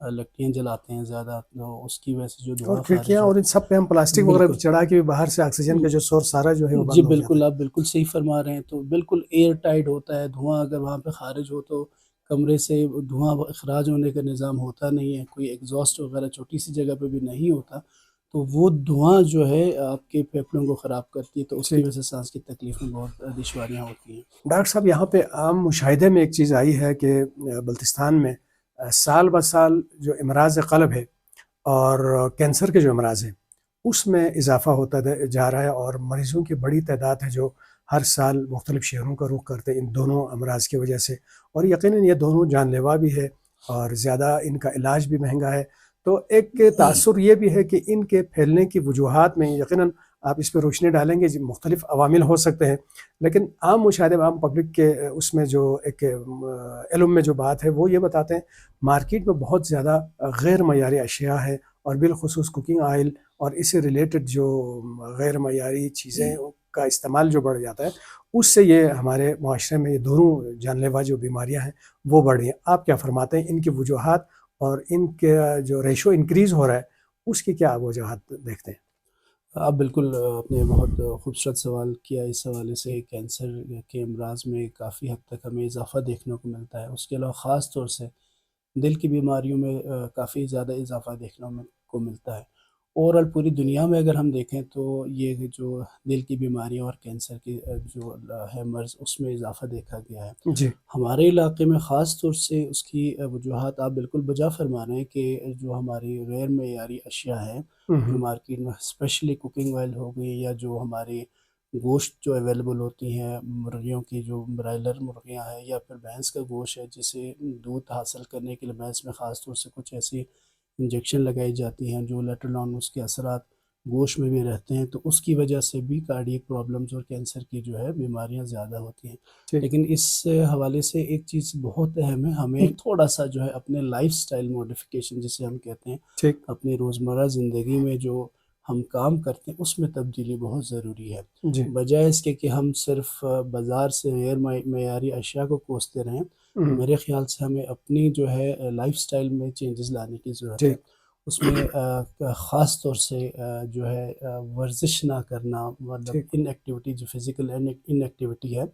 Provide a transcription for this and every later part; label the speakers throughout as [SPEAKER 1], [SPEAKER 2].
[SPEAKER 1] لکڑیاں جلاتے ہیں زیادہ، تو اس کی وجہ سے جو
[SPEAKER 2] اور
[SPEAKER 1] دھواں خارج
[SPEAKER 2] کھڑکیاں اور ان سب پہ ہم پلاسٹک وغیرہ
[SPEAKER 1] بالکل
[SPEAKER 2] چڑھا کے باہر سے آکسیجن کا جو سورس سارا جو ہے وہ
[SPEAKER 1] جی
[SPEAKER 2] بند ہو جاتا
[SPEAKER 1] بالکل،
[SPEAKER 2] ہے.
[SPEAKER 1] آپ بالکل صحیح فرما رہے ہیں. تو بالکل ایئر ٹائٹ ہوتا ہے، دھواں اگر وہاں پہ خارج ہو تو کمرے سے دھواں اخراج ہونے کا نظام ہوتا نہیں ہے، کوئی ایگزاسٹ وغیرہ چھوٹی سی جگہ پہ بھی نہیں ہوتا، تو وہ دھواں جو ہے آپ کے پھیپھڑوں کو خراب کرتی ہے، تو اس کی
[SPEAKER 2] ٹھیک.
[SPEAKER 1] وجہ سے سانس کی تکلیف میں بہت دشواریاں ہوتی ہیں.
[SPEAKER 2] ڈاکٹر صاحب یہاں پہ عام مشاہدے میں ایک چیز آئی ہے کہ بلتستان میں سال بہ سال جو امراض قلب ہے اور کینسر کے جو امراض ہیں اس میں اضافہ ہوتا جا رہا ہے، اور مریضوں کی بڑی تعداد ہے جو ہر سال مختلف شہروں کا رخ کرتے ہیں ان دونوں امراض کی وجہ سے، اور یقیناً یہ دونوں جان لیوا بھی ہے اور زیادہ ان کا علاج بھی مہنگا ہے. تو ایک تاثر یہ بھی ہے کہ ان کے پھیلنے کی وجوہات میں یقیناً آپ اس پہ روشنی ڈالیں گے، مختلف عوامل ہو سکتے ہیں، لیکن عام مشاہدے عام پبلک کے اس میں جو ایک علم میں جو بات ہے وہ یہ بتاتے ہیں مارکیٹ میں بہت زیادہ غیر معیاری اشیاء ہے، اور بالخصوص کوکنگ آئل اور اس سے ریلیٹڈ جو غیر معیاری چیزیں کا استعمال جو بڑھ جاتا ہے، اس سے یہ ہمارے معاشرے میں یہ دونوں جان لیوا جو بیماریاں ہیں وہ بڑھ رہی ہیں. آپ کیا فرماتے ہیں ان کی وجوہات اور ان کے جو ریشو انکریز ہو رہا ہے اس کی کیا آپ وجوہات دیکھتے ہیں؟
[SPEAKER 1] آپ بالکل آپ نے بہت خوبصورت سوال کیا. اس حوالے سے کینسر کے امراض میں کافی حد تک ہمیں اضافہ دیکھنے کو ملتا ہے. اس کے علاوہ خاص طور سے دل کی بیماریوں میں کافی زیادہ اضافہ دیکھنے کو ملتا ہے. اوورآل پوری دنیا میں اگر ہم دیکھیں تو یہ جو دل کی بیماریاں اور کینسر کی جو ہے مرض، اس میں اضافہ دیکھا گیا ہے.
[SPEAKER 2] جی.
[SPEAKER 1] ہمارے علاقے میں خاص طور سے اس کی وجوہات آپ بالکل بجا فرما رہے ہیں کہ جو ہماری غیر معیاری اشیاء ہیں جو مارکیٹ میں اسپیشلی کوکنگ آئل ہو گئی، یا جو ہماری گوشت جو اویلیبل ہوتی ہیں مرغیوں کی، جو برائلر مرغیاں ہیں، یا پھر بھینس کا گوشت ہے جسے دودھ حاصل کرنے کے لیے بھینس میں خاص طور سے کچھ ایسی انجیکشن لگائی جاتی ہیں جو لیٹر آن اس کے اثرات گوشت میں بھی رہتے ہیں، تو اس کی وجہ سے بھی کارڈیک پرابلمز اور کینسر کی جو ہے بیماریاں زیادہ ہوتی ہیں.
[SPEAKER 2] ٹھیک.
[SPEAKER 1] لیکن اس حوالے سے ایک چیز بہت اہم ہے، ہمیں تھوڑا سا جو ہے اپنے لائف سٹائل موڈیفیکیشن جسے ہم کہتے ہیں،
[SPEAKER 2] ٹھیک.
[SPEAKER 1] اپنی روزمرہ زندگی میں جو ہم کام کرتے ہیں اس میں تبدیلی بہت ضروری ہے.
[SPEAKER 2] جی.
[SPEAKER 1] بجائے اس کے کہ ہم صرف بازار سے غیر معیاری اشیاء کو کوستے رہیں، تو میرے خیال سے ہمیں اپنی جو ہے لائف سٹائل میں چینجز لانے کی ضرورت ہے.
[SPEAKER 2] ٹھیک.
[SPEAKER 1] اس میں خاص طور سے جو ہے ورزش نہ کرنا، مطلب
[SPEAKER 2] ٹھیک.
[SPEAKER 1] ان ایکٹیویٹی جو فزیکل ان ایکٹیویٹی ہے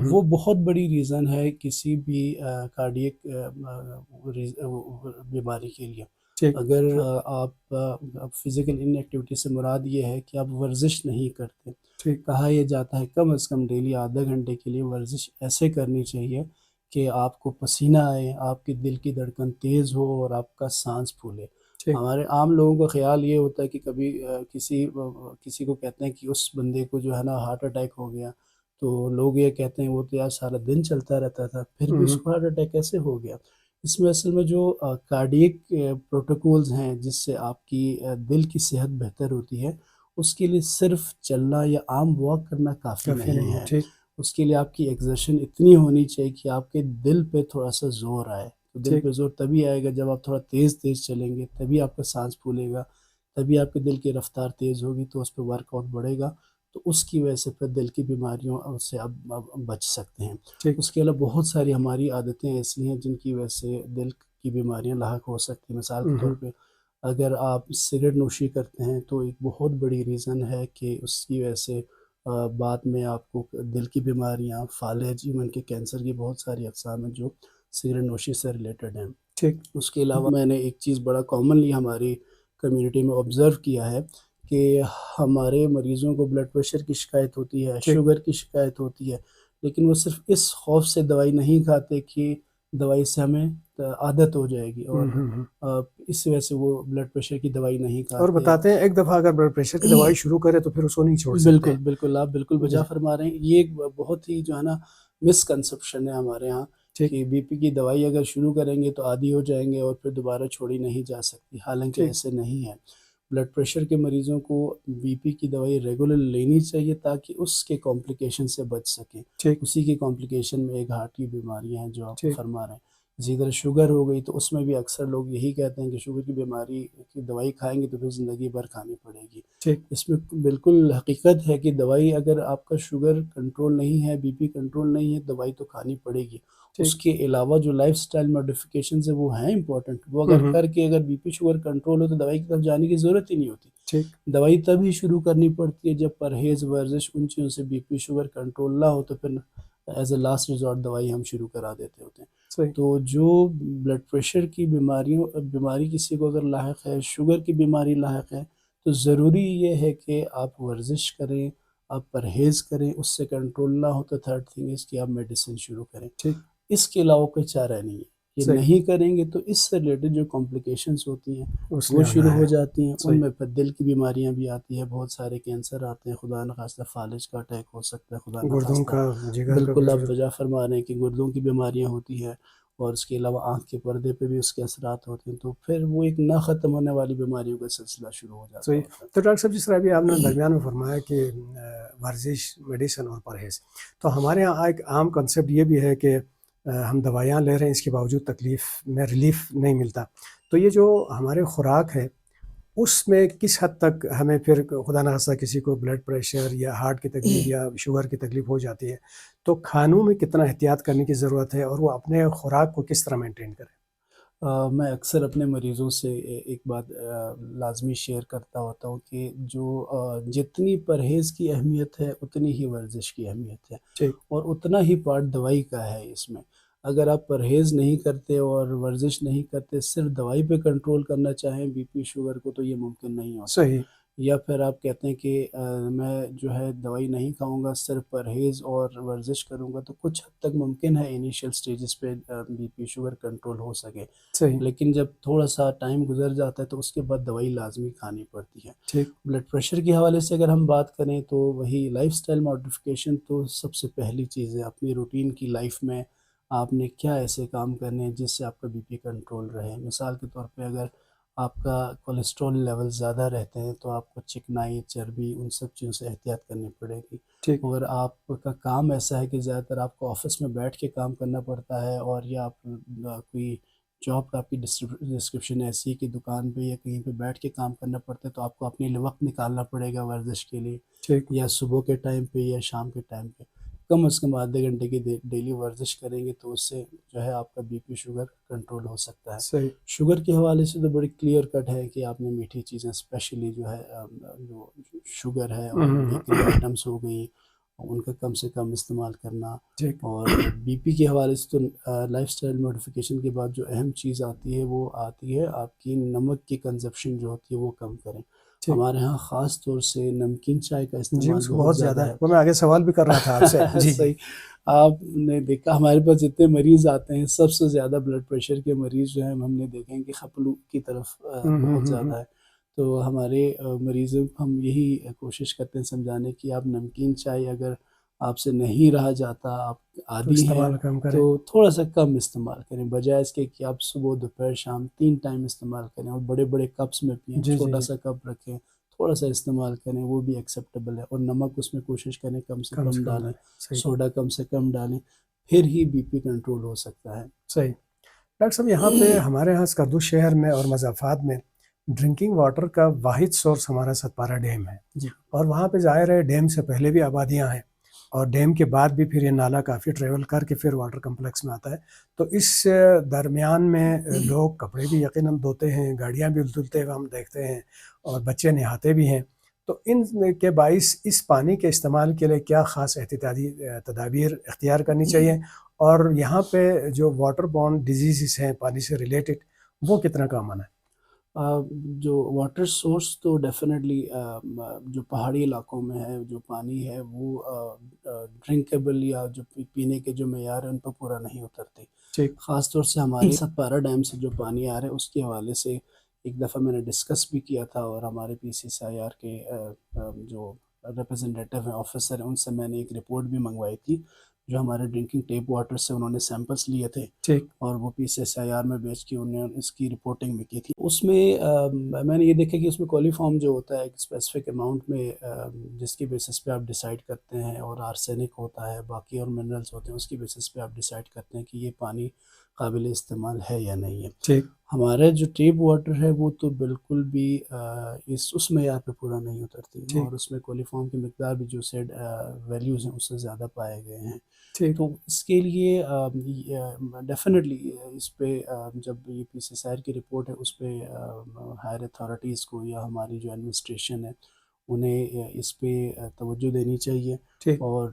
[SPEAKER 1] وہ بہت بڑی ریزن ہے کسی بھی کارڈیک بیماری کے لیے.
[SPEAKER 2] ٹھیک.
[SPEAKER 1] اگر آپ فزیکل ان ایکٹیویٹی سے مراد یہ ہے کہ آپ ورزش نہیں کرتے،
[SPEAKER 2] ٹھیک.
[SPEAKER 1] کہا یہ جاتا ہے کم از کم ڈیلی آدھا گھنٹے کے لیے ورزش ایسے کرنی چاہیے کہ آپ کو پسینہ آئے، آپ کی دل کی دھڑکن تیز ہو اور آپ کا سانس پھولے.
[SPEAKER 2] ٹھیک.
[SPEAKER 1] ہمارے عام لوگوں کا خیال یہ ہوتا ہے کہ کبھی کسی کو کہتے ہیں کہ اس بندے کو جو ہے نا ہارٹ اٹیک ہو گیا، تو لوگ یہ کہتے ہیں وہ تو یار سارا دن چلتا رہتا تھا پھر بھی اس کو ہارٹ اٹیک کیسے ہو گیا. اس میں اصل میں جو کارڈیک پروٹوکولز ہیں جس سے آپ کی دل کی صحت بہتر ہوتی ہے، اس کے لیے صرف چلنا یا عام واک کرنا کافی نہیں ہے.
[SPEAKER 2] ٹھیک.
[SPEAKER 1] اس کے لیے آپ کی ایگزرشن اتنی ہونی چاہیے کہ آپ کے دل پہ تھوڑا سا زور آئے. تو دل
[SPEAKER 2] ٹھیک.
[SPEAKER 1] پہ زور تبھی آئے گا جب آپ تھوڑا تیز چلیں گے، تبھی آپ کا سانس پھولے گا، تبھی آپ کے دل کی رفتار تیز ہوگی، تو اس پہ ورک آؤٹ بڑھے گا، تو اس کی وجہ سے پھر دل کی بیماریوں سے آپ بچ سکتے ہیں.
[SPEAKER 2] ٹھیک.
[SPEAKER 1] اس کے علاوہ بہت ساری ہماری عادتیں ایسی ہیں جن کی وجہ سے دل کی بیماریاں لاحق ہو سکتی ہیں. مثال کے طور پہ اگر آپ سگریٹ نوشی کرتے ہیں تو ایک بہت بڑی ریزن ہے کہ اس کی وجہ سے بعد میں آپ کو دل کی بیماریاں، فالج، ایون کہ کینسر کی بہت ساری اقسام ہیں جو سگریٹ نوشی سے ریلیٹڈ ہیں.
[SPEAKER 2] ٹھیک.
[SPEAKER 1] اس کے علاوہ میں نے ایک چیز بڑا کامنلی ہماری کمیونٹی میں آبزرو کیا ہے کہ ہمارے مریضوں کو بلڈ پریشر کی شکایت ہوتی ہے،
[SPEAKER 2] ٹھیک.
[SPEAKER 1] شوگر کی شکایت ہوتی ہے، لیکن وہ صرف اس خوف سے دوائی نہیں کھاتے کہ دوائی سے ہمیں عادت ہو جائے گی، اور اس وجہ سے وہ بلڈ پریشر کی دوائی نہیں
[SPEAKER 2] اور
[SPEAKER 1] کھاتے.
[SPEAKER 2] بتاتے ہیں ایک دفعہ اگر بلڈ پریشر کی دوائی شروع کرے تو پھر اس کو نہیں چھوڑ سکتے.
[SPEAKER 1] بالکل آپ بالکل
[SPEAKER 2] جی.
[SPEAKER 1] بجا فرما رہے ہیں. یہ ایک بہت ہی جو ہے نا مسکنسپشن ہے ہمارے ہاں
[SPEAKER 2] ٹھیک.
[SPEAKER 1] کہ بی پی کی دوائی اگر شروع کریں گے تو عادی ہو جائیں گے اور پھر دوبارہ چھوڑی نہیں جا سکتی، حالانکہ
[SPEAKER 2] ٹھیک.
[SPEAKER 1] ایسے نہیں ہے. بلڈ پریشر کے مریضوں کو بی پی کی دوائی ریگولر لینی چاہیے تاکہ اس کے کمپلیکیشن سے بچ سکیں.
[SPEAKER 2] ٹھیک.
[SPEAKER 1] اسی کی کمپلیکیشن میں ایک ہارٹ کی بیماریاں ہیں جو آپ
[SPEAKER 2] ٹھیک.
[SPEAKER 1] فرما رہے ہیں. اسی طرح شوگر ہو گئی، تو اس میں بھی اکثر لوگ یہی کہتے ہیں کہ شوگر کی بیماری کی دوائی کھائیں گے تو پھر زندگی بھر کھانی پڑے گی۔
[SPEAKER 2] ٹھیک
[SPEAKER 1] اس میں بالکل حقیقت ہے کہ دوائی اگر آپ کا شوگر کنٹرول نہیں ہے، بی پی کنٹرول نہیں ہے، دوائی تو کھانی پڑے گی۔ اس
[SPEAKER 2] ٹھیک
[SPEAKER 1] کے علاوہ جو لائف سٹائل ماڈیفیکیشنز ہیں وہ ہیں امپورٹنٹ، وہ اگر کر کے اگر بی پی شوگر کنٹرول ہو تو دوائی کی طرف جانے کی ضرورت ہی نہیں ہوتی۔
[SPEAKER 2] ٹھیک
[SPEAKER 1] دوائی تبھی شروع کرنی پڑتی ہے جب پرہیز، ورزش، ان چیزوں سے بی پی شوگر کنٹرول نہ ہو، تو پھر ایز اے لاسٹ ریزورٹ دوائی ہم شروع کرا دیتے ہوتے ہیں۔
[SPEAKER 2] صحیح
[SPEAKER 1] تو جو بلڈ پریشر کی بیماری کسی کو اگر لاحق ہے، شوگر کی بیماری لاحق ہے، تو ضروری یہ ہے کہ آپ ورزش کریں، آپ پرہیز کریں، اس سے کنٹرول نہ ہو تو تھرڈ تھنگ اس کی آپ میڈیسن شروع کریں۔
[SPEAKER 2] ٹھیک
[SPEAKER 1] اس کے علاوہ کوئی چارہ نہیں ہے۔ یہ
[SPEAKER 2] صحیح
[SPEAKER 1] نہیں کریں گے تو اس سے ریلیٹڈ جو کمپلیکیشنز ہوتی ہیں
[SPEAKER 2] اس
[SPEAKER 1] وہ
[SPEAKER 2] نے آنا
[SPEAKER 1] شروع ہو
[SPEAKER 2] ہے
[SPEAKER 1] جاتی ہیں، ان
[SPEAKER 2] صحیح
[SPEAKER 1] میں پھر دل کی بیماریاں بھی آتی ہیں، بہت سارے کینسر آتے ہیں، خدا نخواستہ فالج کا اٹیک ہو سکتا ہے، خدا
[SPEAKER 2] گردوں
[SPEAKER 1] نخواستہ۔
[SPEAKER 2] کا جگر کا
[SPEAKER 1] بالکل
[SPEAKER 2] کچھ
[SPEAKER 1] آپ وجہ فرما رہے ہیں کہ گردوں کی بیماریاں ہوتی ہیں، اور اس کے علاوہ آنکھ کے پردے پہ بھی اس کے اثرات ہوتے ہیں، تو پھر وہ ایک نہ ختم ہونے والی بیماریوں کا سلسلہ شروع ہو جاتا
[SPEAKER 2] صحیح
[SPEAKER 1] ہوتا ہے۔
[SPEAKER 2] تو ڈاکٹر صاحب جس طرح ابھی آپ نے درمیان میں فرمایا کہ ورزش میڈیسن اور پرہیز، تو ہمارے یہاں ایک عام کنسیپٹ یہ بھی ہے کہ ہم دوائیاں لے رہے ہیں، اس کے باوجود تکلیف میں ریلیف نہیں ملتا، تو یہ جو ہمارے خوراک ہے اس میں کس حد تک ہمیں پھر خدا نخواستہ کسی کو بلڈ پریشر یا ہارٹ کی تکلیف یا شوگر کی تکلیف ہو جاتی ہے تو کھانوں میں کتنا احتیاط کرنے کی ضرورت ہے اور وہ اپنے خوراک کو کس طرح مینٹین کریں؟
[SPEAKER 1] میں اکثر اپنے مریضوں سے ایک بات لازمی شیئر کرتا ہوتا ہوں کہ جو جتنی پرہیز کی اہمیت ہے اتنی ہی ورزش کی اہمیت ہے،
[SPEAKER 2] ٹھیک
[SPEAKER 1] اور اتنا ہی پارٹ دوائی کا ہے اس میں۔ اگر آپ پرہیز نہیں کرتے اور ورزش نہیں کرتے، صرف دوائی پہ کنٹرول کرنا چاہیں بی پی شوگر کو، تو یہ ممکن نہیں ہوتا۔
[SPEAKER 2] صحیح
[SPEAKER 1] یا پھر آپ کہتے ہیں کہ میں جو ہے دوائی نہیں کھاؤں گا، صرف پرہیز اور ورزش کروں گا، تو کچھ حد تک ممکن ہے انیشیل سٹیجز پہ بی پی شوگر کنٹرول ہو سکے،
[SPEAKER 2] صحیح
[SPEAKER 1] لیکن جب تھوڑا سا ٹائم گزر جاتا ہے تو اس کے بعد دوائی لازمی کھانی پڑتی ہے۔
[SPEAKER 2] ٹھیک
[SPEAKER 1] بلڈ پریشر کے حوالے سے اگر ہم بات کریں تو وہی لائف سٹائل ماڈیفیکیشن تو سب سے پہلی چیز ہے۔ اپنی روٹین کی لائف میں آپ نے کیا ایسے کام کرنے ہیں جس سے آپ کا بی پی کنٹرول رہے۔ مثال کے طور پہ اگر آپ کا کولیسٹرول لیول زیادہ رہتے ہیں تو آپ کو چکنائی، چربی، ان سب چیزوں سے احتیاط کرنی پڑے گی۔
[SPEAKER 2] ٹھیک
[SPEAKER 1] اگر آپ کا کام ایسا ہے کہ زیادہ تر آپ کو آفس میں بیٹھ کے کام کرنا پڑتا ہے، اور یا آپ کوئی جاب کا آپ کی ڈسکرپشن ایسی ہے کہ دکان پہ یا کہیں پہ بیٹھ کے کام کرنا پڑتا ہے، تو آپ کو اپنے لیے وقت نکالنا پڑے گا ورزش کے لیے،
[SPEAKER 2] ٹھیک
[SPEAKER 1] یا صبح کے ٹائم پہ یا شام کے ٹائم پہ کم از کم آدھے گھنٹے کی ڈیلی ورزش کریں گے تو اس سے جو ہے آپ کا بی پی شوگر کنٹرول ہو سکتا ہے۔
[SPEAKER 2] صحیح
[SPEAKER 1] شوگر کے حوالے سے تو بڑی کلیئر کٹ ہے کہ آپ نے میٹھی چیزیں اسپیشلی جو ہے جو شوگر ہے اور بیکری آئٹمس ہو گئی، ان کا کم سے کم استعمال کرنا۔
[SPEAKER 2] ٹھیک
[SPEAKER 1] اور بی پی کے حوالے سے تو لائف سٹائل ماڈیفیکیشن کے بعد جو اہم چیز آتی ہے وہ آتی ہے آپ کی نمک کی کنزپشن جو ہوتی ہے وہ کم کریں۔
[SPEAKER 2] ٹھیک
[SPEAKER 1] ہمارے ہاں خاص طور سے نمکین چائے کا
[SPEAKER 2] جی
[SPEAKER 1] استعمال
[SPEAKER 2] اس کو
[SPEAKER 1] بہت
[SPEAKER 2] بہت زیادہ
[SPEAKER 1] زیادہ
[SPEAKER 2] ہے، وہ میں آگے سوال بھی کر رہا تھا آپ سے
[SPEAKER 1] ہے۔
[SPEAKER 2] جی جی
[SPEAKER 1] صحیح، آپ نے دیکھا ہمارے پاس جتنے مریض آتے ہیں سب سے زیادہ بلڈ پریشر کے مریض جو ہیں ہم نے دیکھے ہیں کہ خپلو کی طرف بہت زیادہ ہے۔ تو ہمارے مریضوں کو ہم یہی کوشش کرتے ہیں سمجھانے کی آپ نمکین چائے اگر آپ سے نہیں رہا جاتا، آپ
[SPEAKER 2] تو
[SPEAKER 1] عادی ہیں،
[SPEAKER 2] استعمال کم کریں
[SPEAKER 1] تو تھوڑا سا کم استعمال کریں، بجائے اس کے کہ آپ صبح دوپہر شام 3 ٹائم استعمال کریں، اور بڑے بڑے کپس میں پئیں،
[SPEAKER 2] جی جی
[SPEAKER 1] چھوٹا
[SPEAKER 2] جی
[SPEAKER 1] سا کپ رکھیں، تھوڑا سا استعمال کریں، وہ بھی ایکسیپٹیبل ہے۔ اور نمک اس میں کوشش کریں کم سے کم ڈالیں،
[SPEAKER 2] ڈالیں صحیح
[SPEAKER 1] سوڈا کم سے کم ڈالیں، پھر ہی بی پی کنٹرول ہو سکتا ہے۔
[SPEAKER 2] صحیح ڈاکٹر صاحب یہاں پہ ہمارے یہاں اسکردو شہر میں اور مضافات میں ڈرنکنگ واٹر کا واحد سورس ہمارا ستپارہ ڈیم ہے،
[SPEAKER 1] جی
[SPEAKER 2] اور وہاں پہ ظاہر ہے ڈیم سے پہلے بھی آبادیاں ہیں اور ڈیم کے بعد بھی پھر یہ نالا کافی ٹریول کر کے پھر واٹر کمپلیکس میں آتا ہے، تو اس درمیان میں لوگ کپڑے بھی یقیناً دھوتے ہیں، گاڑیاں بھی دھلتے ہوئے ہم دیکھتے ہیں، اور بچے نہاتے بھی ہیں، تو ان کے باعث اس پانی کے استعمال کے لیے کیا خاص احتیاطی تدابیر اختیار کرنی چاہیے، اور یہاں پہ جو واٹر بورن ڈیزیزز ہیں پانی سے ریلیٹڈ وہ کتنا کامن ہے؟
[SPEAKER 1] جو واٹر سورس تو ڈیفینیٹلی جو پہاڑی علاقوں میں ہے جو پانی ہے وہ ڈرنکیبل یا جو پینے کے جو معیار ہیں ان پہ پورا نہیں اترتے۔
[SPEAKER 2] ٹھیک
[SPEAKER 1] خاص طور سے ہمارے ستپارہ ڈیم سے جو پانی آ رہا ہے اس کے حوالے سے ایک دفعہ میں نے ڈسکس بھی کیا تھا، اور ہمارے پی سی سی آئی آر کے جو ریپرزنٹیٹیو ہیں، آفیسر ہیں، ان سے میں نے ایک رپورٹ بھی منگوائی تھی جو ہمارے ڈرنکنگ ٹیپ واٹر سے انہوں نے سیمپلس لیے تھے،
[SPEAKER 2] ٹھیک
[SPEAKER 1] اور وہ پی سی ایس آئی آر میں بیچ کے انہوں نے اس کی رپورٹنگ بھی کی تھی۔ اس میں میں نے یہ دیکھا کہ اس میں کولیفارم جو ہوتا ہے ایک اسپیسیفک اماؤنٹ میں جس کی بیسس پہ آپ ڈیسائیڈ کرتے ہیں، اور آرسینک ہوتا ہے، باقی اور منرلس ہوتے ہیں، اس کی بیسس پہ آپ ڈیسائیڈ کرتے ہیں کہ یہ پانی قابل استعمال ہے یا نہیں ہے۔
[SPEAKER 2] ٹھیک
[SPEAKER 1] ہمارا جو ٹیپ واٹر ہے وہ تو بالکل بھی اس معیار پہ پورا نہیں اترتی،
[SPEAKER 2] ٹھیک
[SPEAKER 1] اور اس میں کولیفارم کی مقدار بھی جو سیڈ ویلیوز ہیں اس سے زیادہ پائے گئے ہیں۔
[SPEAKER 2] ٹھیک
[SPEAKER 1] تو اس کے لیے ڈیفینیٹلی اس پہ جب یہ پی سی سائر کی رپورٹ ہے اس پہ ہائر اتھارٹیز کو یا ہماری جو ایڈمنسٹریشن ہے انہیں اس پہ توجہ دینی چاہیے،
[SPEAKER 2] ٹھیک
[SPEAKER 1] اور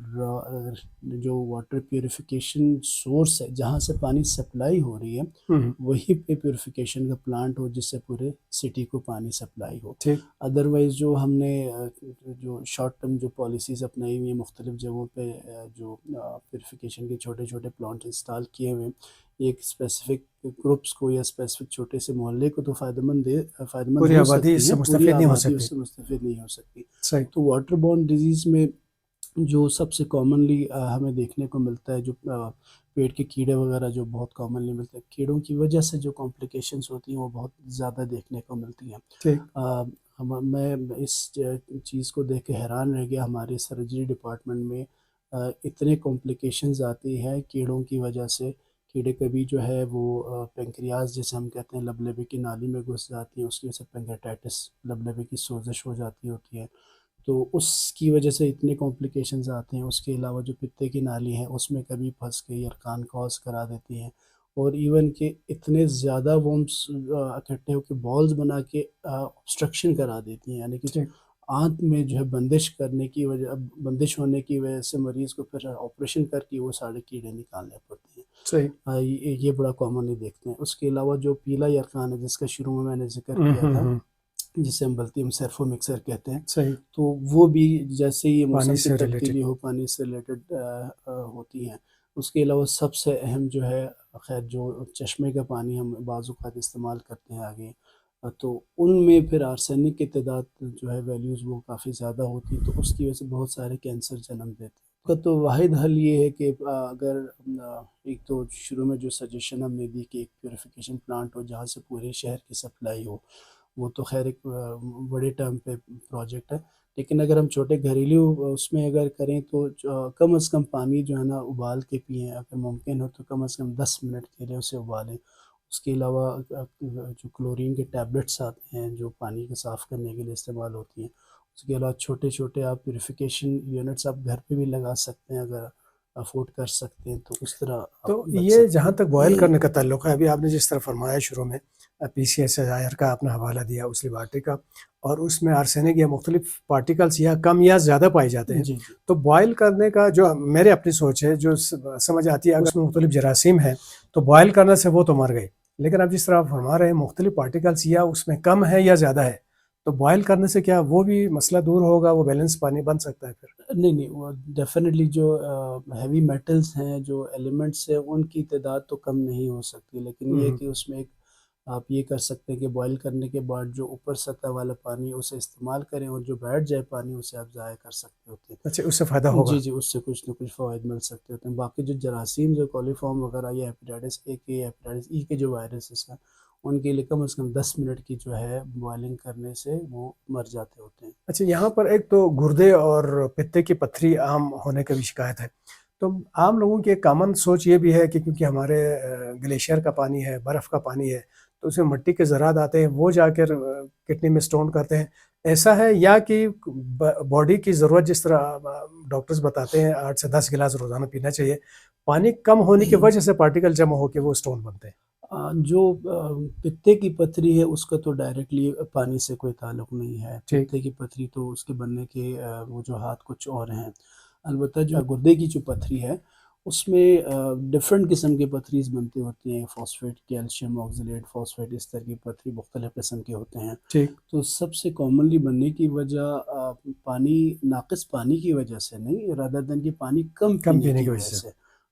[SPEAKER 1] جو واٹر پیوریفیکیشن سورس ہے جہاں سے پانی سپلائی ہو رہی ہے
[SPEAKER 2] ہم،
[SPEAKER 1] وہی پہ پیوریفیکیشن کا پلانٹ ہو جس سے پورے سٹی کو پانی سپلائی ہو۔
[SPEAKER 2] ٹھیک
[SPEAKER 1] ادروائز جو ہم نے جو شارٹ ٹرم جو پالیسیز اپنائی ہوئی ہیں مختلف جگہوں پہ جو پیوریفیکیشن کے چھوٹے چھوٹے پلانٹ انسٹال کیے ہوئے ہیں، ایک اسپیسیفک گروپس کو یا اسپیسیفک چھوٹے سے محلے کو تو فائدہ مند
[SPEAKER 2] پوری
[SPEAKER 1] ہو
[SPEAKER 2] آبادی اس
[SPEAKER 1] سکتی
[SPEAKER 2] سے
[SPEAKER 1] ہیں،
[SPEAKER 2] مستفید
[SPEAKER 1] پوری
[SPEAKER 2] نہیں ہو
[SPEAKER 1] آبادی
[SPEAKER 2] سکتی۔
[SPEAKER 1] اس سے مستفید نہیں ہو سکتی۔
[SPEAKER 2] صحیح
[SPEAKER 1] تو واٹر بورن ڈیزیز میں جو سب سے کامنلی ہمیں دیکھنے کو ملتا ہے، جو پیٹ کے کیڑے وغیرہ جو بہت کامنلی ملتے ہیں، کیڑوں کی وجہ سے جو کمپلیکیشنز ہوتی ہیں وہ بہت زیادہ دیکھنے کو ملتی ہیں۔
[SPEAKER 2] ٹھیک
[SPEAKER 1] میں اس چیز کو دیکھ کے حیران رہ گیا، ہمارے سرجری ڈپارٹمنٹ میں اتنے کمپلیکیشنز آتی ہے کیڑوں کی وجہ سے۔ کیڑے کبھی جو ہے وہ پینکریاز جیسے ہم کہتے ہیں لبلبے کی نالی میں گھس جاتی ہیں، اس کی وجہ سے پینکریٹائٹس لبلبے کی سوزش ہو جاتی ہوتی ہے، تو اس کی وجہ سے اتنے کمپلیکیشنز آتے ہیں۔ اس کے علاوہ جو پتے کی نالی ہے اس میں کبھی پھنس کے یرقان کاز کرا دیتی ہیں، اور ایون کہ اتنے زیادہ ورمس اکٹھے ہو کے بالز بنا کے obstruction کرا دیتی ہیں، یعنی کہ
[SPEAKER 2] ٹھیک
[SPEAKER 1] آنت میں جو ہے بندش ہونے کی وجہ سے مریض کو پھر آپریشن کر کے وہ سارے کیڑے نکالنے پڑتے ہیں۔
[SPEAKER 2] صحیح
[SPEAKER 1] یہ بڑا کامنلی دیکھتے ہیں۔ اس کے علاوہ جو پیلا یرقان ہے جس کا شروع میں نے ذکر
[SPEAKER 2] ہم،
[SPEAKER 1] کیا
[SPEAKER 2] ہم،
[SPEAKER 1] تھا،
[SPEAKER 2] ہم،
[SPEAKER 1] جسے ہم بلتی ہم سیرفو مکسر کہتے ہیں،
[SPEAKER 2] صحیح
[SPEAKER 1] تو وہ بھی جیسے ہی
[SPEAKER 2] پانی
[SPEAKER 1] موسم کی
[SPEAKER 2] سے ریلیٹڈ
[SPEAKER 1] تبدیلی ہو پانی سے ریلیٹڈ ہوتی ہیں۔ اس کے علاوہ سب سے اہم جو ہے خیر جو چشمے کا پانی ہم بعض اوقات استعمال کرتے ہیں آگے، تو ان میں پھر آرسینک کی تعداد جو ہے ویلیوز وہ کافی زیادہ ہوتی ہیں، تو اس کی وجہ سے بہت سارے کینسر جنم دیتے ہیں۔ کا تو واحد حل یہ ہے کہ اگر ایک تو شروع میں جو سجیشن ہم نے دی کہ ایک پیوریفیکیشن پلانٹ ہو جہاں سے پورے شہر کی سپلائی ہو، وہ تو خیر ایک بڑے ٹرم پہ پروجیکٹ ہے، لیکن اگر ہم چھوٹے گھریلو اس میں اگر کریں تو کم از کم پانی جو ہے نا ابال کے پئیں، اگر ممکن ہو تو کم از کم 10 منٹ کے لیے اسے ابالیں۔ اس کے علاوہ جو کلورین کے ٹیبلٹس آتے ہیں جو پانی کو صاف کرنے کے لیے استعمال ہوتی ہیں، اس کے علاوہ چھوٹے چھوٹے آپ پیوریفیکیشن یونٹس آپ گھر پہ بھی لگا سکتے ہیں اگر افورڈ کر سکتے ہیں، تو اس طرح آپ
[SPEAKER 2] تو
[SPEAKER 1] بچ
[SPEAKER 2] یہ
[SPEAKER 1] سکتے
[SPEAKER 2] جہاں
[SPEAKER 1] ہیں۔
[SPEAKER 2] تک بوائل کرنے کا تعلق ہے، ابھی آپ نے جس طرح فرمایا شروع میں پی سی ایس آئر کا آپ نے حوالہ دیا اس لیبارٹری کا، اور اس میں آرسینک یا مختلف پارٹیکلس یا کم یا زیادہ پائے جاتے ہیں،
[SPEAKER 1] جی جی
[SPEAKER 2] تو بوائل کرنے کا جو میرے اپنی سوچ ہے جو سمجھ آتی ہے، اگر اس میں مختلف جراثیم ہیں تو بوائل کرنے سے وہ تو مر گئے، لیکن اب جس طرح آپ فرما رہے ہیں مختلف پارٹیکلس یا اس میں کم ہے یا زیادہ ہے، تو بوائل کرنے سے کیا وہ بھی مسئلہ دور ہوگا، وہ بیلنس پانی بن سکتا ہے پھر؟
[SPEAKER 1] نہیں وہ ڈیفینیٹلی جو ہیوی میٹلز ہیں جو ایلیمنٹس ہیں ان کی تعداد تو کم نہیں ہو سکتی، لیکن یہ کہ اس میں ایک آپ یہ کر سکتے ہیں کہ بوائل کرنے کے بعد جو اوپر سطح والا پانی اسے استعمال کریں، اور جو بیٹھ جائے پانی اسے آپ ضائع کر سکتے ہوتے ہیں۔
[SPEAKER 2] اچھا اس سے فائدہ ہوگا؟
[SPEAKER 1] جی اس سے کچھ نہ کچھ فوائد مل سکتے ہوتے ہیں۔ باقی جو جراثیم جو کولیفارم وغیرہ یا ہیپیٹائٹس اے کے یا ہیپیٹائٹس ای کے جو وائرسز ہیں ان کے لیے کم از کم 10 منٹ کی جو ہے بوائلنگ کرنے سے وہ مر جاتے ہوتے ہیں۔
[SPEAKER 2] اچھا یہاں پر ایک تو گردے اور پتے کی پتھری عام ہونے کی بھی شکایت ہے، تو عام لوگوں کی ایک کامن سوچ یہ بھی ہے کہ کیونکہ ہمارے گلیشیئر کا پانی ہے، برف کا پانی ہے، تو اس میں مٹی کے ذرات آتے ہیں، وہ جا کر کڈنی میں سٹون کرتے ہیں، ایسا ہے یا کہ باڈی کی ضرورت جس طرح ڈاکٹرز بتاتے ہیں 8 سے 10 گلاس روزانہ پینا چاہیے، پانی کم ہونے کی وجہ سے پارٹیکل جمع ہو کے وہ سٹون بنتے ہیں؟
[SPEAKER 1] جو پتے کی پتھری ہے اس کا تو ڈائریکٹلی پانی سے کوئی تعلق نہیں ہے۔
[SPEAKER 2] ٹھیک
[SPEAKER 1] پتے کی پتھری تو اس کے بننے کے وجوہات کچھ اور ہیں، البتہ جو گردے کی جو پتھری ہے اس میں ڈفرینٹ قسم کی پتھریز بنتی ہوتی ہیں، فاسفیٹ، کیلشیم آکزیلیٹ فاسفیٹ، اس طرح کی پتھری مختلف قسم کے ہوتے ہیں۔
[SPEAKER 2] ٹھیک
[SPEAKER 1] تو سب سے کامنلی بننے کی وجہ پانی ناقص پانی کی وجہ سے نہیں، رادر دین کہ پانی کم پینے کی وجہ سے۔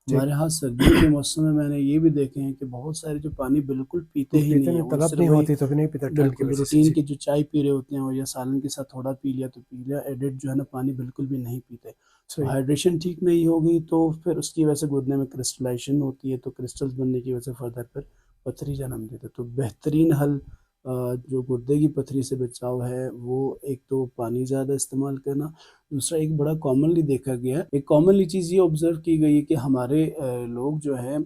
[SPEAKER 1] ہمارے ہاں سردیوں کے موسم میں میں نے یہ بھی دیکھے ہیں کہ بہت سارے جو پانی بالکل پیتے ہی نہیں ہیں، وہ
[SPEAKER 2] طلب
[SPEAKER 1] صرف
[SPEAKER 2] نہیں
[SPEAKER 1] وہی
[SPEAKER 2] ہوتی تو بھی نہیں پیتا ٹھنڈ کی
[SPEAKER 1] بالکل
[SPEAKER 2] وجہ سے۔
[SPEAKER 1] روٹین
[SPEAKER 2] جی
[SPEAKER 1] کی جو چائے پی رہے ہوتے ہیں وہ یا سالن کے ساتھ تھوڑا پی لیا تو پی لیا، ایڈٹ جو ہے نا پانی بالکل بھی نہیں پیتے۔
[SPEAKER 2] صحیح
[SPEAKER 1] ہائیڈریشن ٹھیک نہیں ہوگی تو پھر اس کی وجہ سے گردے میں کرسٹلائزیشن ہوتی ہے، تو کرسٹلز بننے کی وجہ سے فردر پھر پتھری جنم دیتے۔ تو بہترین حل جو گردے کی پتھری سے بچاؤ ہے وہ ایک تو پانی زیادہ استعمال کرنا، دوسرا ایک بڑا کامنلی دیکھا گیا ہے، ایک کامنلی چیز یہ آبزرو کی گئی ہے کہ ہمارے لوگ جو ہیں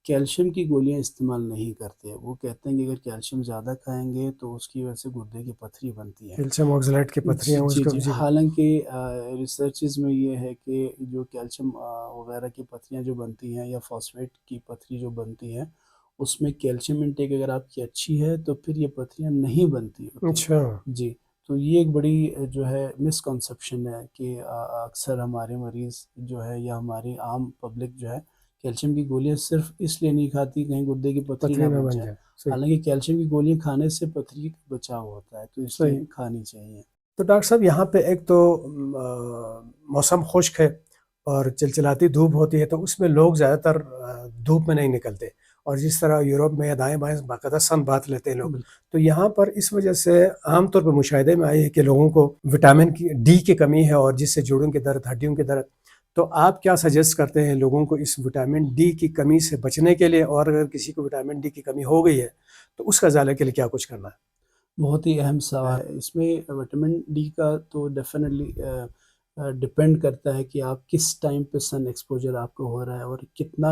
[SPEAKER 1] کیلشیم کی گولیاں استعمال نہیں کرتے. وہ کہتے ہیں کہ اگر کیلشیم زیادہ کھائیں گے تو اس کی وجہ سے گردے کی پتھری بنتی ہے.
[SPEAKER 2] کیلشیم آکزلیٹ کی پتھریاں اس کو جی
[SPEAKER 1] حالانکہ ریسرچز میں یہ ہے کہ جو کیلشیم وغیرہ کی پتھریاں جو بنتی ہیں یا فاسفیٹ کی پتھری جو بنتی ہے اس میں کیلشیم انٹیک اگر آپ کی اچھی ہے تو پھر یہ پتھریاں نہیں بنتی ہوتی.
[SPEAKER 2] اچھا
[SPEAKER 1] جی تو یہ ایک بڑی جو ہے مسکنسیپشن ہے کہ اکثر ہمارے مریض جو ہے یا ہماری عام پبلک جو ہے کیلشیم کی گولیاں صرف اس لیے نہیں کھاتی کہیں گردے کی پتھری
[SPEAKER 2] پتھری
[SPEAKER 1] نہ
[SPEAKER 2] نہ
[SPEAKER 1] بن
[SPEAKER 2] بن
[SPEAKER 1] جائے.
[SPEAKER 2] جائے. صحیح
[SPEAKER 1] حالانکہ کیلشیم کی گولیاں کھانے سے پتھری کا بچاؤ ہوتا ہے تو اس
[SPEAKER 2] صحیح.
[SPEAKER 1] لیے کھانی چاہیے.
[SPEAKER 2] تو ڈاکٹر صاحب یہاں پہ ایک تو موسم خشک ہے اور چلچلاتی دھوپ ہوتی ہے تو اس میں لوگ زیادہ تر دھوپ میں نہیں نکلتے، اور جس طرح یورپ میں یا دائیں بائیں باقاعدہ سن بات لیتے ہیں لوگ،
[SPEAKER 1] بالکل.
[SPEAKER 2] تو یہاں پر اس وجہ سے عام طور پہ مشاہدے میں آئی ہے کہ لوگوں کو وٹامن کی ڈی کی کمی ہے اور جس سے جوڑوں کے درد، ہڈیوں کے درد. تو آپ کیا سجیسٹ کرتے ہیں لوگوں کو اس وٹامن ڈی کی کمی سے بچنے کے لیے، اور اگر کسی کو وٹامن ڈی کی کمی ہو گئی ہے تو اس کا ازالے کے لیے کیا کچھ کرنا ہے؟
[SPEAKER 1] بہت ہی اہم سوال ہے. اس میں وٹامن ڈی کا تو ڈیفینیٹلی ڈپینڈ کرتا ہے کہ آپ کس ٹائم پہ سن ایکسپوجر آپ کو ہو رہا ہے اور کتنا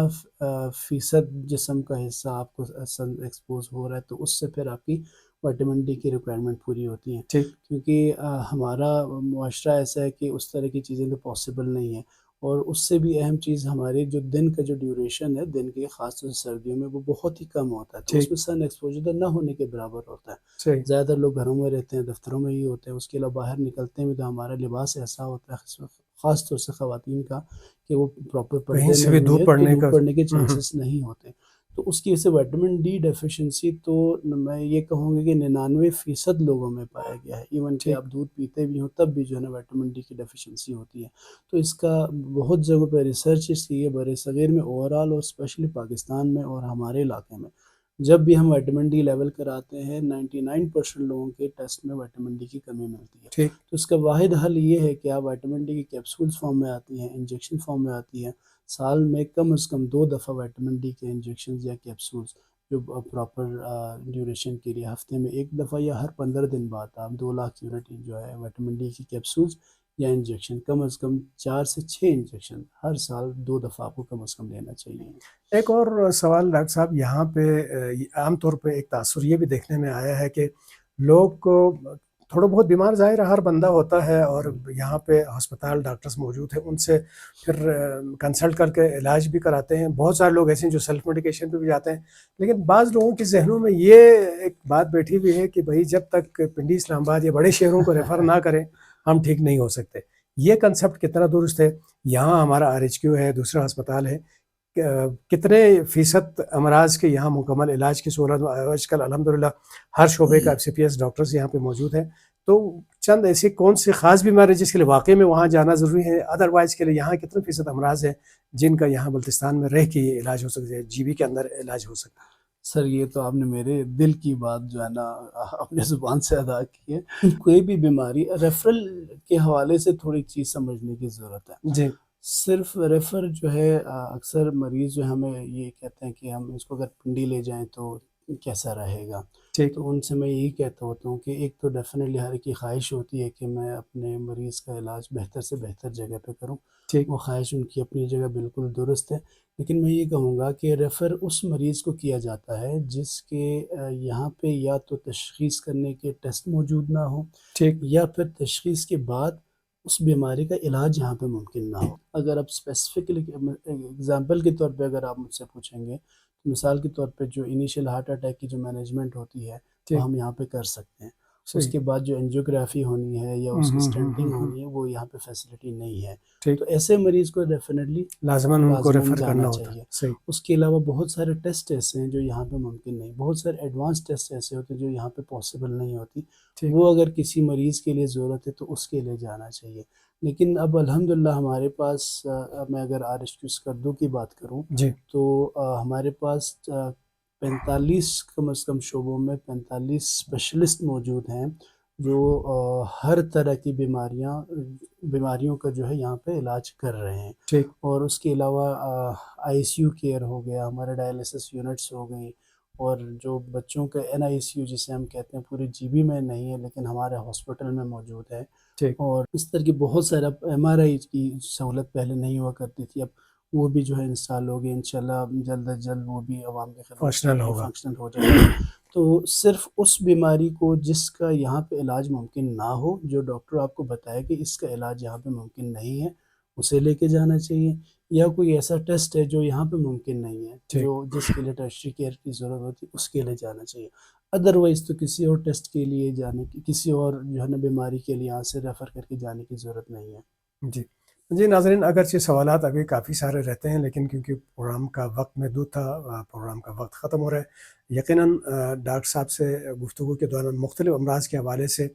[SPEAKER 1] فیصد جسم کا حصہ آپ کو سن ایکسپوز ہو رہا ہے، تو اس سے پھر آپ کی وٹامن ڈی کی ریکوائرمنٹ پوری ہوتی ہیں.
[SPEAKER 2] ٹھیک.
[SPEAKER 1] کیونکہ ہمارا معاشرہ ایسا ہے کہ اس طرح کی چیزیں تو پاسبل نہیں ہیں، اور اس سے بھی اہم چیز ہمارے جو دن کا جو ڈیوریشن ہے دن کے، خاص طور سے سردیوں میں، وہ بہت ہی کم ہوتا ہے. تو اس
[SPEAKER 2] ٹھیک.
[SPEAKER 1] میں سن ایکسپوجر نہ ہونے کے برابر ہوتا ہے.
[SPEAKER 2] صحیح.
[SPEAKER 1] زیادہ تر لوگ گھروں میں رہتے ہیں، دفتروں میں ہی ہوتے ہیں. اس کے علاوہ باہر نکلتے ہیں تو ہمارا لباس ایسا ہوتا ہے، خاص طور سے خواتین کا، کہ وہ پراپر
[SPEAKER 2] کہیں
[SPEAKER 1] پردے
[SPEAKER 2] سے
[SPEAKER 1] میں
[SPEAKER 2] بھی
[SPEAKER 1] ہوئی
[SPEAKER 2] دھوپ
[SPEAKER 1] ہے تو
[SPEAKER 2] پڑنے کا
[SPEAKER 1] دھوپ پڑنے کے چانسز نہیں ہوتے. تو اس کی وجہ سے وٹامن ڈی ڈیفیشنسی تو میں یہ کہوں گا کہ 99% لوگوں میں پایا گیا ہے. ایون کہ
[SPEAKER 2] ٹھیک.
[SPEAKER 1] آپ دودھ پیتے بھی ہوں تب بھی جو ہے نا وٹامن ڈی کی ڈیفیشنسی ہوتی ہے. تو اس کا بہت جگہوں پہ ریسرچ اس کی ہے برِ صغیر میں اوور آل، اور اسپیشلی پاکستان میں اور ہمارے علاقے میں. جب بھی ہم وٹامن ڈی لیول کراتے ہیں 99% لوگوں کے ٹیسٹ میں وٹامن ڈی کی کمی ملتی ہے.
[SPEAKER 2] ٹھیک.
[SPEAKER 1] تو اس کا واحد حل یہ ہے کہ آپ وٹامن ڈی کی کیپسولز فارم میں آتی ہیں، انجیکشن فارم میں آتی ہیں. سال میں کم از کم 2 دفعہ وٹامن ڈی کے انجیکشنز یا کیپسولز جو پراپر ڈیوریشن کے لیے، ہفتے میں 1 دفعہ یا ہر 15 دن بعد آپ 2 لاکھ یونٹ جو ہے وٹامن ڈی کی کیپسولز یا انجیکشن، کم از کم 4 سے 6 انجیکشن ہر سال 2 دفعہ آپ کو کم از کم لینا چاہیے.
[SPEAKER 2] ایک اور سوال ڈاکٹر صاحب، یہاں پہ عام طور پہ ایک تاثر یہ بھی دیکھنے میں آیا ہے کہ لوگ کو تھوڑا بہت بیمار ظاہر ہر بندہ ہوتا ہے، اور یہاں پہ ہسپتال ڈاکٹرز موجود ہیں، ان سے پھر کنسلٹ کر کے علاج بھی کراتے ہیں. بہت سارے لوگ ایسے ہیں جو سیلف میڈیکیشن پہ بھی جاتے ہیں، لیکن بعض لوگوں کے ذہنوں میں یہ ایک بات بیٹھی ہوئی ہے کہ بھائی جب تک پنڈی، اسلام آباد یا بڑے شہروں کو ریفر نہ کریں ہم ٹھیک نہیں ہو سکتے. یہ کنسیپٹ کتنا درست ہے؟ یہاں ہمارا RHQ ہے، دوسرا ہسپتال ہے، کتنے فیصد امراض کے یہاں مکمل علاج کی سہولت؟ آج کل الحمدللہ ہر شعبے کا FCPS ڈاکٹرز یہاں پہ موجود ہیں. تو چند ایسی کون سی خاص بیماری جس کے لیے واقعی میں وہاں جانا ضروری ہے؟ ادروائز کے لیے یہاں کتنے فیصد امراض ہیں جن کا یہاں بلتستان میں رہ کے یہ علاج ہو سکتا ہے، GB کے اندر علاج ہو سکتا ہے؟
[SPEAKER 1] سر یہ تو آپ نے میرے دل کی بات جو ہے نا اپنے زبان سے ادا کی ہے. کوئی بھی بیماری ریفرل کے حوالے سے تھوڑی چیز سمجھنے کی ضرورت ہے.
[SPEAKER 2] جی.
[SPEAKER 1] صرف ریفر جو ہے، اکثر مریض جو ہمیں یہ کہتے ہیں کہ ہم اس کو اگر پنڈی لے جائیں تو کیسا رہے گا.
[SPEAKER 2] ٹھیک.
[SPEAKER 1] تو ان سے میں یہی کہتا ہوتا ہوں کہ ایک تو ڈیفینیٹلی ہر ایک کی خواہش ہوتی ہے کہ میں اپنے مریض کا علاج بہتر سے بہتر جگہ پہ کروں.
[SPEAKER 2] ٹھیک.
[SPEAKER 1] وہ خواہش ان کی اپنی جگہ بالکل درست ہے. لیکن میں یہ کہوں گا کہ ریفر اس مریض کو کیا جاتا ہے جس کے یہاں پہ یا تو تشخیص کرنے کے ٹیسٹ موجود نہ ہوں،
[SPEAKER 2] ٹھیک.
[SPEAKER 1] یا پھر تشخیص کے بعد اس بیماری کا علاج یہاں پہ ممکن نہ ہو. اگر آپ اسپیسیفکلی ایگزامپل کے طور پہ اگر آپ مجھ سے پوچھیں گے، مثال کے طور پہ جو انیشیل ہارٹ اٹیک کی جو مینجمنٹ ہوتی ہے
[SPEAKER 2] ٹھیک.
[SPEAKER 1] وہ ہم یہاں پہ کر سکتے ہیں. اس
[SPEAKER 2] صحیح.
[SPEAKER 1] کے بعد جو انجیوگرافی ہونی ہے یا اس کی اسٹینٹنگ ہونی ہے وہ یہاں پہ فیسلٹی نہیں ہے.
[SPEAKER 2] ٹھیک.
[SPEAKER 1] تو ایسے مریض کو ڈیفینیٹلی
[SPEAKER 2] لازماً ان کو ریفر
[SPEAKER 1] جانا
[SPEAKER 2] کرنا ہوتا ہے.
[SPEAKER 1] چاہیے.
[SPEAKER 2] صحیح.
[SPEAKER 1] اس کے علاوہ بہت سارے ٹیسٹ ایسے ہیں جو یہاں پہ ممکن نہیں، بہت سارے ایڈوانس ٹیسٹ ایسے ہوتے ہیں جو یہاں پہ پاسبل نہیں ہوتی.
[SPEAKER 2] ٹھیک.
[SPEAKER 1] وہ اگر کسی مریض کے لیے ضرورت ہے تو اس کے لیے جانا چاہیے. لیکن اب الحمدللہ ہمارے پاس، میں اگر RHQ اسکردو کی بات کروں
[SPEAKER 2] جی.
[SPEAKER 1] تو ہمارے پاس 45 کم از کم شعبوں میں 45 اسپیشلسٹ موجود ہیں جو ہر طرح کی بیماریوں کا جو ہے یہاں پہ علاج کر رہے ہیں.
[SPEAKER 2] ٹھیک.
[SPEAKER 1] اور اس کے علاوہ ICU کیئر ہو گیا، ہمارے ڈائلیسس یونٹس ہو گئیں، اور جو بچوں کا NICU جسے ہم کہتے ہیں پورے GB میں نہیں ہے لیکن ہمارے ہاسپٹل میں موجود ہے.
[SPEAKER 2] ٹھیک.
[SPEAKER 1] اور اس طرح کی بہت سارا MRI کی سہولت پہلے نہیں ہوا کرتی تھی، اب وہ بھی جو ہے انسٹال ہوگی انشاءاللہ جلد از جلد، وہ بھی عوام کی خدمت کے
[SPEAKER 2] فنکشنل
[SPEAKER 1] لیے
[SPEAKER 2] ہوگا۔
[SPEAKER 1] فنکشنل ہو جائے گا۔ تو صرف اس بیماری کو جس کا یہاں پہ علاج ممکن نہ ہو، جو ڈاکٹر آپ کو بتائے کہ اس کا علاج یہاں پہ ممکن نہیں ہے، اسے لے کے جانا چاہیے، یا کوئی ایسا ٹیسٹ ہے جو یہاں پہ ممکن نہیں ہے،
[SPEAKER 2] ٹھیک،
[SPEAKER 1] جو جس کے لیے ٹیرشری کیئر کی ضرورت ہوتی ہے، اس کے لیے جانا چاہیے۔ ادروائز تو کسی اور ٹیسٹ کے لیے جانے کی، کسی اور جو ہے نا بیماری کے لیے یہاں سے ریفر کر کے جانے کی ضرورت نہیں ہے۔
[SPEAKER 2] جی جی ناظرین، اگرچہ سوالات ابھی کافی سارے رہتے ہیں، لیکن کیونکہ پروگرام کا وقت محدود تھا، پروگرام کا وقت ختم ہو رہا ہے، یقیناً ڈاکٹر صاحب سے گفتگو کے دوران مختلف امراض کے حوالے سے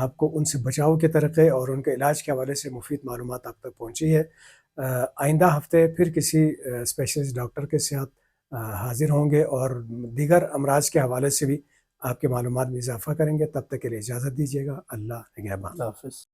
[SPEAKER 2] آپ کو ان سے بچاؤ کے طریقے اور ان کے علاج کے حوالے سے مفید معلومات آپ تک پہنچی ہے۔ آئندہ ہفتے پھر کسی اسپیشلسٹ ڈاکٹر کے ساتھ حاضر ہوں گے اور دیگر امراض کے حوالے سے بھی آپ کے معلومات میں اضافہ کریں گے۔ تب تک کے لیے اجازت دیجیے گا۔ اللہ نگہبان۔
[SPEAKER 1] اللہ حافظ۔